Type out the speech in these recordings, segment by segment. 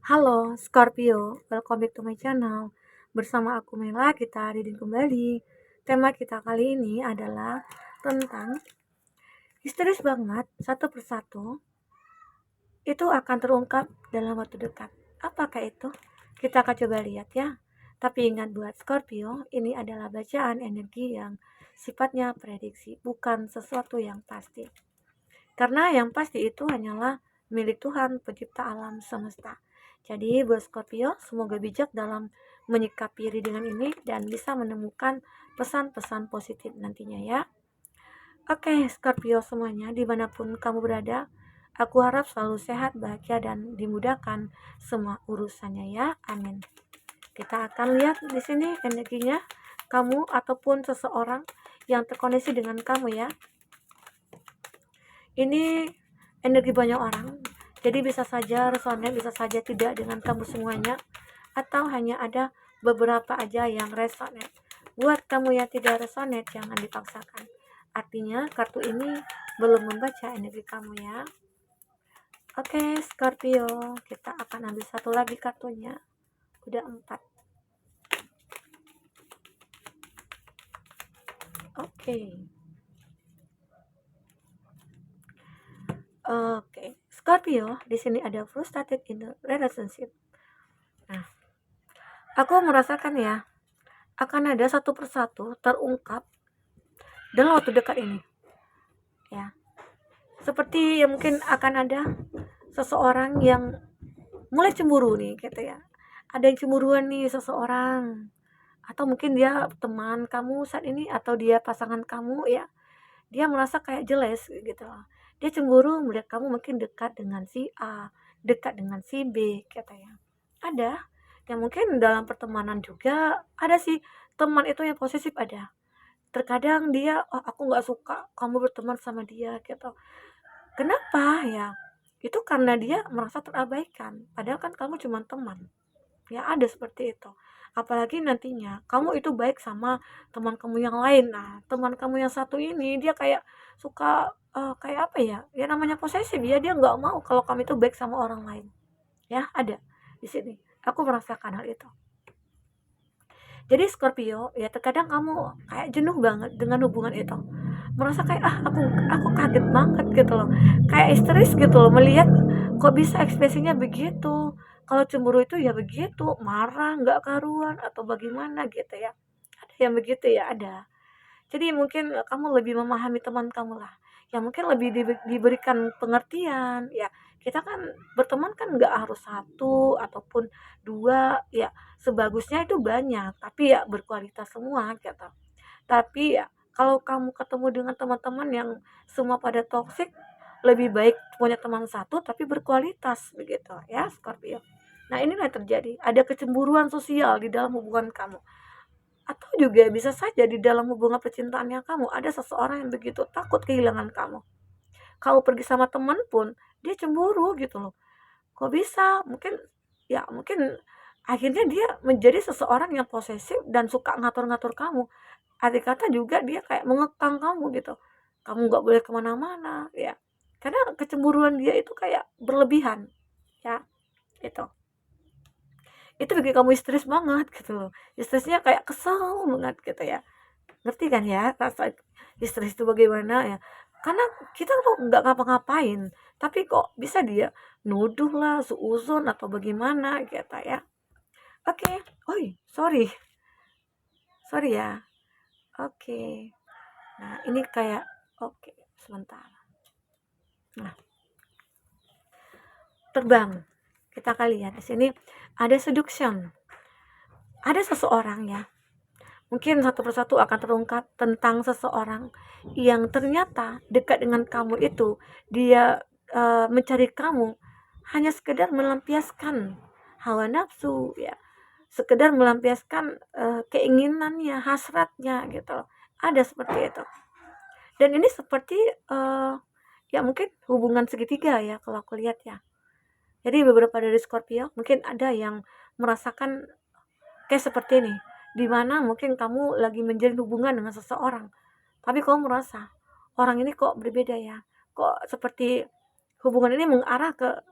Halo Scorpio, welcome back to my channel. Bersama aku Mela, kita reading kembali. Tema kita kali ini adalah tentang histeris banget, satu persatu itu akan terungkap dalam waktu dekat. Apakah itu? Kita akan coba lihat ya. Tapi ingat buat Scorpio, ini adalah bacaan energi yang sifatnya prediksi, bukan sesuatu yang pasti. Karena yang pasti itu hanyalah milik Tuhan, pencipta alam semesta. Jadi buat Scorpio, semoga bijak dalam menyikapi readingan ini dan bisa menemukan pesan-pesan positif nantinya ya. Oke, Scorpio semuanya, dimanapun kamu berada, aku harap selalu sehat, bahagia, dan dimudahkan semua urusannya ya. Amin. Kita akan lihat di sini energinya kamu ataupun seseorang yang terkoneksi dengan kamu ya. Ini energi banyak orang, jadi bisa saja resonate, bisa saja tidak dengan kamu semuanya, atau hanya ada beberapa aja yang resonate. Buat kamu yang tidak resonate, jangan dipaksakan. Artinya kartu ini belum membaca energi kamu ya. Oke Scorpio, kita akan ambil satu lagi kartunya. Udah 4. Oke. Oke, Scorpio, di sini ada frustrated in the relationship. Nah, aku merasakan ya, akan ada satu persatu terungkap dalam waktu dekat ini. Ya, seperti ya mungkin akan ada seseorang yang mulai cemburu nih, gitu ya. Ada yang cemburuan nih seseorang, atau mungkin dia teman kamu saat ini, atau dia pasangan kamu ya. Dia merasa kayak jelas gitu loh. Dia cemburu melihat kamu mungkin dekat dengan si A, dekat dengan si B, gitu ya. Ada yang mungkin dalam pertemanan juga ada sih teman itu yang posesif ada. Terkadang dia, oh aku nggak suka kamu berteman sama dia gitu. Kenapa ya? Itu karena dia merasa terabaikan. Padahal kan kamu cuma teman. Ya ada seperti itu. Apalagi nantinya kamu itu baik sama teman kamu yang lain. Nah, teman kamu yang satu ini dia kayak suka kayak apa ya? Ya namanya posesif ya, dia nggak mau kalau kamu itu baik sama orang lain. Ya, ada di sini. Aku merasakan hal itu. Jadi Scorpio, ya terkadang kamu kayak jenuh banget dengan hubungan itu. Merasa kayak aku kaget banget gitu loh. Kayak histeris gitu loh melihat kok bisa ekspresinya begitu. Kalau cemburu itu ya begitu, marah nggak karuan atau bagaimana gitu ya. Ada yang begitu ya, ada. Jadi mungkin kamu lebih memahami teman kamu lah. Ya mungkin lebih diberikan pengertian. Ya kita kan berteman kan nggak harus satu ataupun dua. Ya sebagusnya itu banyak. Tapi ya berkualitas semua gitu. Tapi ya kalau kamu ketemu dengan teman-teman yang semua pada toksik, lebih baik punya teman satu tapi berkualitas begitu ya Scorpio. Nah inilah yang terjadi. Ada kecemburuan sosial di dalam hubungan kamu. Atau juga bisa saja di dalam hubungan percintaannya kamu ada seseorang yang begitu takut kehilangan kamu. Kamu pergi sama teman pun dia cemburu gitu loh. Kok bisa? Mungkin akhirnya dia menjadi seseorang yang posesif dan suka ngatur-ngatur kamu. Arti kata juga dia kayak mengekang kamu gitu. Kamu nggak boleh kemana-mana ya. Karena kecemburuan dia itu kayak berlebihan ya. Itu bikin kamu stres banget gitu loh. Stresnya kayak kesel banget gitu ya. Ngerti kan ya rasa stres itu bagaimana ya? Karena kita kok nggak ngapa-ngapain, tapi kok bisa dia nuduh lah, suuzon atau bagaimana gitu ya. Oke, oi, sorry ya. Oke, nah ini kayak oke, sebentar. Nah, terbang. Kita akan lihat di sini ada seduction. Ada seseorang ya, mungkin satu persatu akan terungkap tentang seseorang yang ternyata dekat dengan kamu itu dia mencari kamu hanya sekedar melampiaskan hawa nafsu ya, sekedar melampiaskan keinginannya, hasratnya gitu loh. Ada seperti itu. Dan ini seperti ya mungkin hubungan segitiga ya kalau aku lihat ya. Jadi beberapa dari Scorpio mungkin ada yang merasakan kayak seperti ini, dimana mungkin kamu lagi menjalin hubungan dengan seseorang, tapi kamu merasa orang ini kok berbeda ya, kok seperti hubungan ini mengarah ke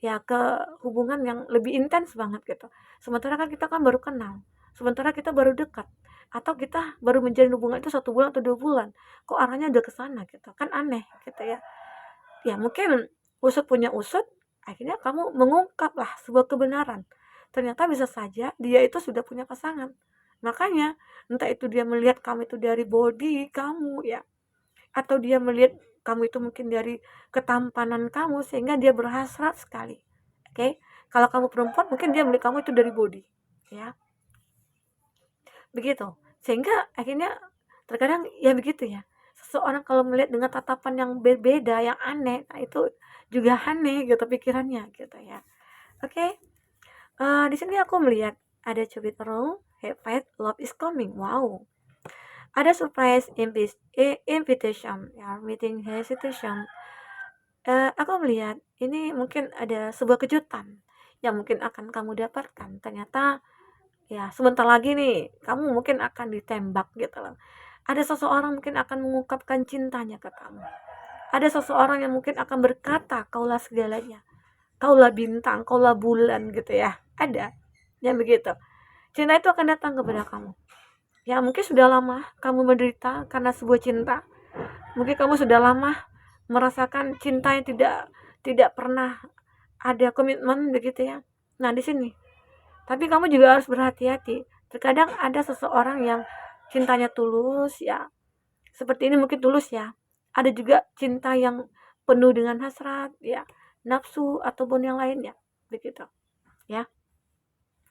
ya ke hubungan yang lebih intens banget gitu. Sementara kan kita kan baru kenal, sementara kita baru dekat, atau kita baru menjalin hubungan itu 1 bulan atau 2 bulan, kok arahnya udah ke sana gitu, kan aneh gitu ya. Ya mungkin usut punya usut, akhirnya kamu mengungkaplah sebuah kebenaran. Ternyata bisa saja dia itu sudah punya pasangan. Makanya entah itu dia melihat kamu itu dari body kamu ya, atau dia melihat kamu itu mungkin dari ketampanan kamu sehingga dia berhasrat sekali. Oke, kalau kamu perempuan mungkin dia melihat kamu itu dari body, ya, begitu. Sehingga akhirnya terkadang ya begitu ya. Seseorang kalau melihat dengan tatapan yang berbeda, yang aneh, nah itu juga aneh gitu pikirannya gitu ya. Oke, di sini aku melihat ada cubit roll, have faith, love is coming. Wow. Ada surprise invitation, ya, meeting hesitation. Aku melihat ini mungkin ada sebuah kejutan yang mungkin akan kamu dapatkan. Ternyata ya sebentar lagi nih kamu mungkin akan ditembak gitu loh. Ada seseorang mungkin akan mengungkapkan cintanya ke kamu. Ada seseorang yang mungkin akan berkata, kaulah segalanya. Kaulah bintang, kaulah bulan gitu ya. Ada yang begitu. Cinta itu akan datang kepada kamu. Ya mungkin sudah lama kamu menderita karena sebuah cinta. Mungkin kamu sudah lama merasakan cinta yang tidak pernah ada komitmen begitu ya. Nah, di sini. Tapi kamu juga harus berhati-hati. Terkadang ada seseorang yang cintanya tulus ya. Seperti ini mungkin tulus ya. Ada juga cinta yang penuh dengan hasrat ya, nafsu ataupun yang lainnya. Begitu ya.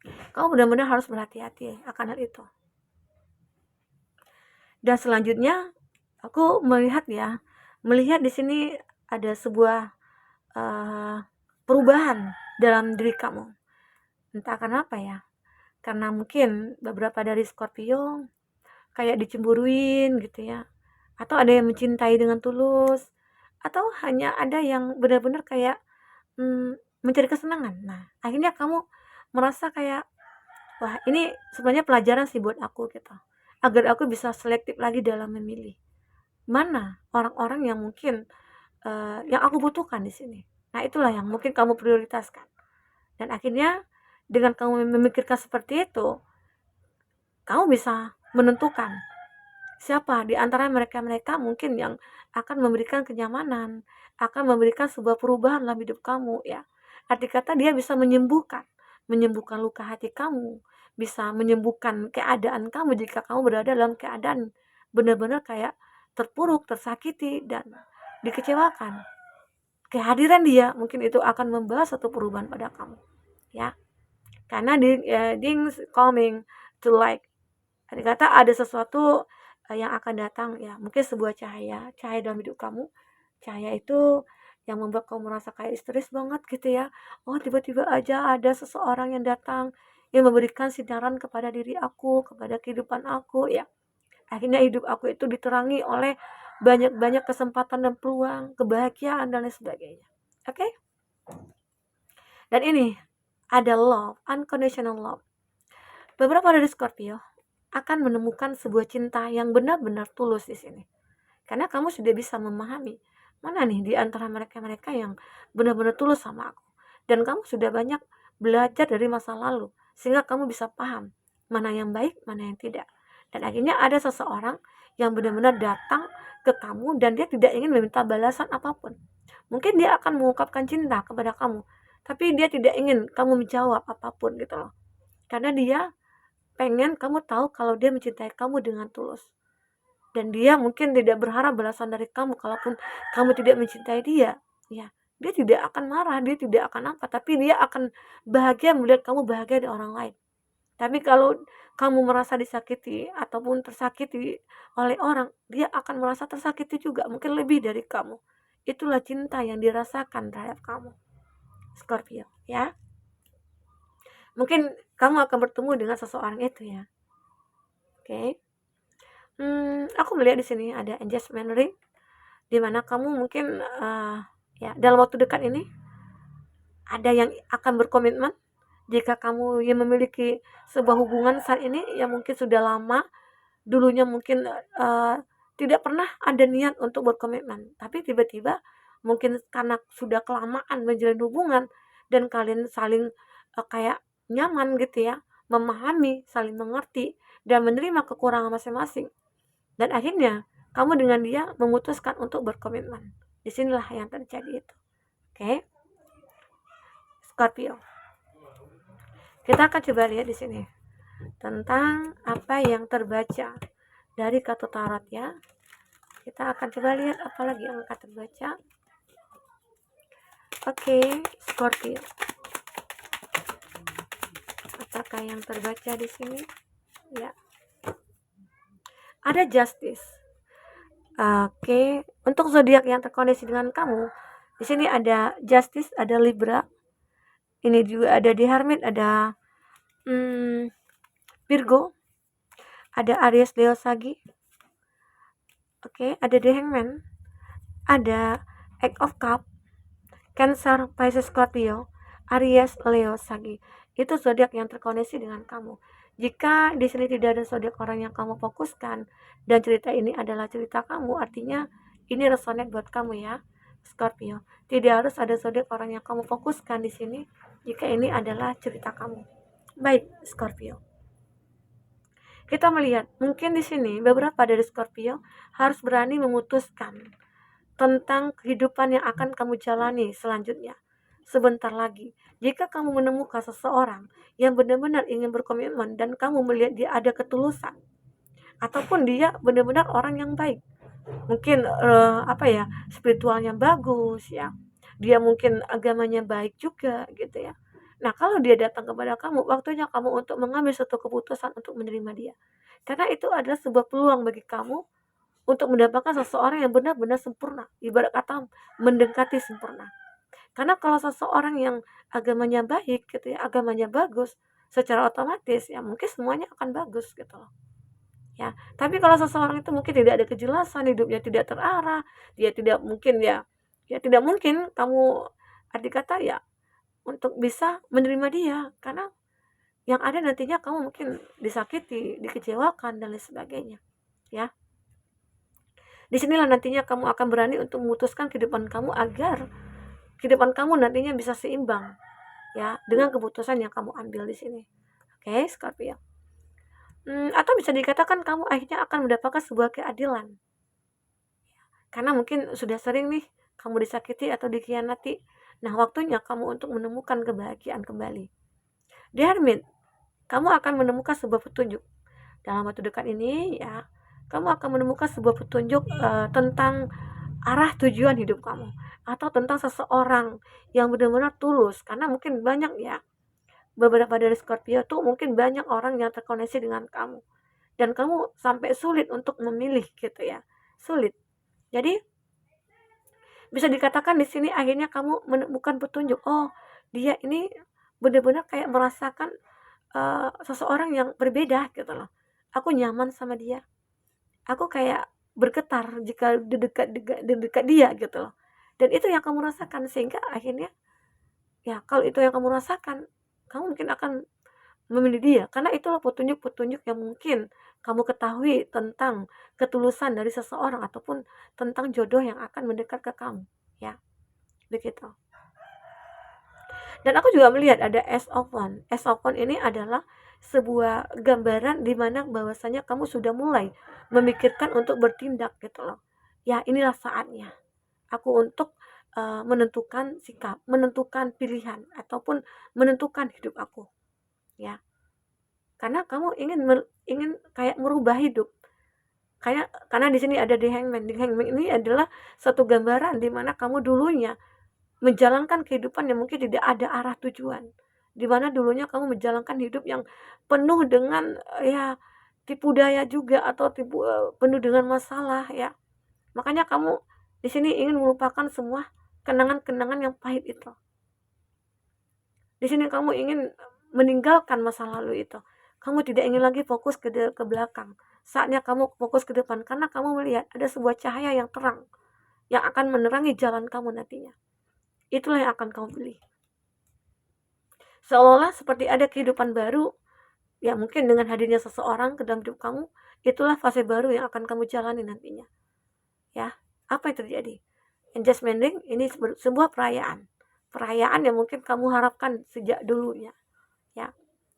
Kamu benar-benar harus berhati-hati akan hal itu. Dan selanjutnya aku melihat di sini ada sebuah perubahan dalam diri kamu. Entah kenapa ya. Karena mungkin beberapa dari Scorpio kayak dicemburuin gitu ya. Atau ada yang mencintai dengan tulus. Atau hanya ada yang benar-benar kayak mencari kesenangan. Nah, akhirnya kamu merasa kayak, wah ini sebenarnya pelajaran sih buat aku gitu. Agar aku bisa selektif lagi dalam memilih. Mana orang-orang yang mungkin yang aku butuhkan di sini. Nah, itulah yang mungkin kamu prioritaskan. Dan akhirnya dengan kamu memikirkan seperti itu, kamu bisa menentukan siapa di antara mereka-mereka mungkin yang akan memberikan kenyamanan, akan memberikan sebuah perubahan dalam hidup kamu ya. Arti kata dia bisa menyembuhkan luka hati kamu, bisa menyembuhkan keadaan kamu jika kamu berada dalam keadaan benar-benar kayak terpuruk, tersakiti dan dikecewakan. Kehadiran dia mungkin itu akan membawa satu perubahan pada kamu ya. Karena things coming to light. Arti kata ada sesuatu yang akan datang ya, mungkin sebuah cahaya dalam hidup kamu. Cahaya itu yang membuat kamu merasa kayak stres banget gitu ya. Oh, tiba-tiba aja ada seseorang yang datang yang memberikan sinaran kepada diri aku, kepada kehidupan aku ya. Akhirnya hidup aku itu diterangi oleh banyak-banyak kesempatan dan peluang, kebahagiaan dan lain sebagainya. Oke? Okay? Dan ini ada love, unconditional love. Beberapa dari Scorpio akan menemukan sebuah cinta yang benar-benar tulus di sini. Karena kamu sudah bisa memahami mana nih di antara mereka-mereka yang benar-benar tulus sama aku. Dan kamu sudah banyak belajar dari masa lalu sehingga kamu bisa paham mana yang baik, mana yang tidak. Dan akhirnya ada seseorang yang benar-benar datang ke kamu dan dia tidak ingin meminta balasan apapun. Mungkin dia akan mengungkapkan cinta kepada kamu, tapi dia tidak ingin kamu menjawab apapun gitu loh. Karena dia pengen kamu tahu kalau dia mencintai kamu dengan tulus. Dan dia mungkin tidak berharap balasan dari kamu kalaupun kamu tidak mencintai dia. Ya, dia tidak akan marah, dia tidak akan apa, tapi dia akan bahagia melihat kamu bahagia di orang lain. Tapi kalau kamu merasa disakiti ataupun tersakiti oleh orang, dia akan merasa tersakiti juga, mungkin lebih dari kamu. Itulah cinta yang dirasakan terhadap kamu, Scorpio, ya. Mungkin kamu akan bertemu dengan seseorang itu ya. Oke. Aku melihat di sini ada engagement ring, di mana kamu mungkin ya dalam waktu dekat ini ada yang akan berkomitmen. Jika kamu yang memiliki sebuah hubungan saat ini yang mungkin sudah lama, dulunya mungkin tidak pernah ada niat untuk berkomitmen, tapi tiba-tiba mungkin karena sudah kelamaan menjalin hubungan, dan kalian saling kayak nyaman gitu ya, memahami, saling mengerti, dan menerima kekurangan masing-masing. Dan akhirnya kamu dengan dia memutuskan untuk berkomitmen. Disinilah yang terjadi itu. Oke, Scorpio. Kita akan coba lihat di sini tentang apa yang terbaca dari kartu tarot ya. Kita akan coba lihat apa lagi yang akan terbaca. Oke, Scorpio. Apakah yang terbaca di sini? Ya. Ada Justice. Oke, untuk zodiak yang terkoneksi dengan kamu, di sini ada Justice, ada Libra. Ini juga ada di Hermit, ada Virgo, ada Aries, Leo, Sagi. Oke, ada The Hangman, ada Eight of Cup, Cancer, Pisces, Scorpio, Aries, Leo, Sagi. Itu zodiak yang terkoneksi dengan kamu. Jika di sini tidak ada zodiak orang yang kamu fokuskan dan cerita ini adalah cerita kamu, artinya ini resonate buat kamu ya, Scorpio. Tidak harus ada zodiak orang yang kamu fokuskan di sini jika ini adalah cerita kamu. Baik, Scorpio. Kita melihat mungkin di sini beberapa dari Scorpio harus berani memutuskan tentang kehidupan yang akan kamu jalani selanjutnya. Sebentar lagi, jika kamu menemukan seseorang yang benar-benar ingin berkomitmen dan kamu melihat dia ada ketulusan, ataupun dia benar-benar orang yang baik, mungkin spiritualnya bagus ya, dia mungkin agamanya baik juga gitu ya. Nah, kalau dia datang kepada kamu, waktunya kamu untuk mengambil satu keputusan untuk menerima dia, karena itu adalah sebuah peluang bagi kamu untuk mendapatkan seseorang yang benar-benar sempurna, ibarat kata mendekati sempurna. Karena kalau seseorang yang agamanya baik gitu ya, agamanya bagus, secara otomatis ya mungkin semuanya akan bagus gitu loh. Ya, tapi kalau seseorang itu mungkin tidak ada kejelasan, hidupnya tidak terarah, dia tidak mungkin tidak mungkin kamu arti kata ya untuk bisa menerima dia, karena yang ada nantinya kamu mungkin disakiti, dikecewakan dan lain sebagainya. Ya. Disinilah nantinya kamu akan berani untuk memutuskan kehidupan kamu agar kehidupan kamu nantinya bisa seimbang ya dengan keputusan yang kamu ambil di sini. Oke, Scorpio. Atau bisa dikatakan kamu akhirnya akan mendapatkan sebuah keadilan. Karena mungkin sudah sering nih kamu disakiti atau dikhianati. Nah, waktunya kamu untuk menemukan kebahagiaan kembali. Di Hermit, kamu akan menemukan sebuah petunjuk. Dalam waktu dekat ini ya, kamu akan menemukan sebuah petunjuk tentang arah tujuan hidup kamu, atau tentang seseorang yang benar-benar tulus, karena mungkin banyak ya beberapa dari Scorpio tuh mungkin banyak orang yang terkoneksi dengan kamu dan kamu sampai sulit untuk memilih gitu ya, sulit. Jadi bisa dikatakan di sini akhirnya kamu menemukan petunjuk, oh dia ini benar-benar kayak merasakan seseorang yang berbeda gitu loh, aku nyaman sama dia, aku kayak bergetar jika di dekat dia gitu loh. Dan itu yang kamu rasakan, sehingga akhirnya ya kalau itu yang kamu rasakan, kamu mungkin akan memilih dia, karena itulah petunjuk-petunjuk yang mungkin kamu ketahui tentang ketulusan dari seseorang ataupun tentang jodoh yang akan mendekat ke kamu ya, begitu. Dan aku juga melihat ada Ace of Wands. Ace of Wands ini adalah sebuah gambaran di mana bahwasanya kamu sudah mulai memikirkan untuk bertindak gitu loh. Ya, inilah saatnya aku untuk menentukan sikap, menentukan pilihan ataupun menentukan hidup aku. Ya. Karena kamu ingin kayak merubah hidup. Karena di sini ada The Hangman. The Hangman ini adalah satu gambaran di mana kamu dulunya menjalankan kehidupan yang mungkin tidak ada arah tujuan, di mana dulunya kamu menjalankan hidup yang penuh dengan ya tipu daya juga, atau penuh dengan masalah ya. Makanya kamu di sini ingin melupakan semua kenangan-kenangan yang pahit itu. Di sini kamu ingin meninggalkan masa lalu itu. Kamu tidak ingin lagi fokus ke belakang. Saatnya kamu fokus ke depan, karena kamu melihat ada sebuah cahaya yang terang yang akan menerangi jalan kamu nantinya. Itulah yang akan kamu pilih. Seolah-olah seperti ada kehidupan baru, ya mungkin dengan hadirnya seseorang ke dalam hidup kamu, itulah fase baru yang akan kamu jalani nantinya. Ya, apa yang terjadi? Engagement ring ini sebuah perayaan perayaan yang mungkin kamu harapkan sejak dulu ya.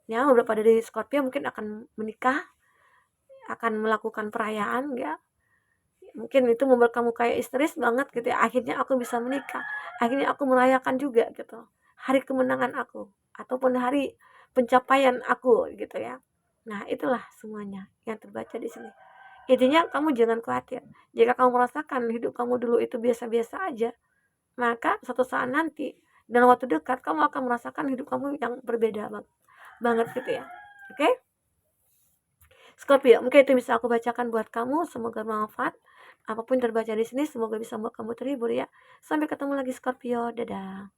Ya, beberapa dari Scorpio mungkin akan menikah, akan melakukan perayaan ya. Mungkin itu membuat kamu kayak histeris banget gitu ya. Akhirnya aku bisa menikah. Akhirnya aku merayakan juga gitu. Hari kemenangan aku ataupun hari pencapaian aku gitu ya. Nah, itulah semuanya yang terbaca di sini. Intinya kamu jangan khawatir. Jika kamu merasakan hidup kamu dulu itu biasa-biasa aja, maka suatu saat nanti dalam waktu dekat kamu akan merasakan hidup kamu yang berbeda banget gitu ya. Oke? Scorpio, mungkin itu bisa aku bacakan buat kamu. Semoga bermanfaat. Apapun terbaca di sini, semoga bisa membuat kamu terhibur ya. Sampai ketemu lagi Scorpio. Dadah.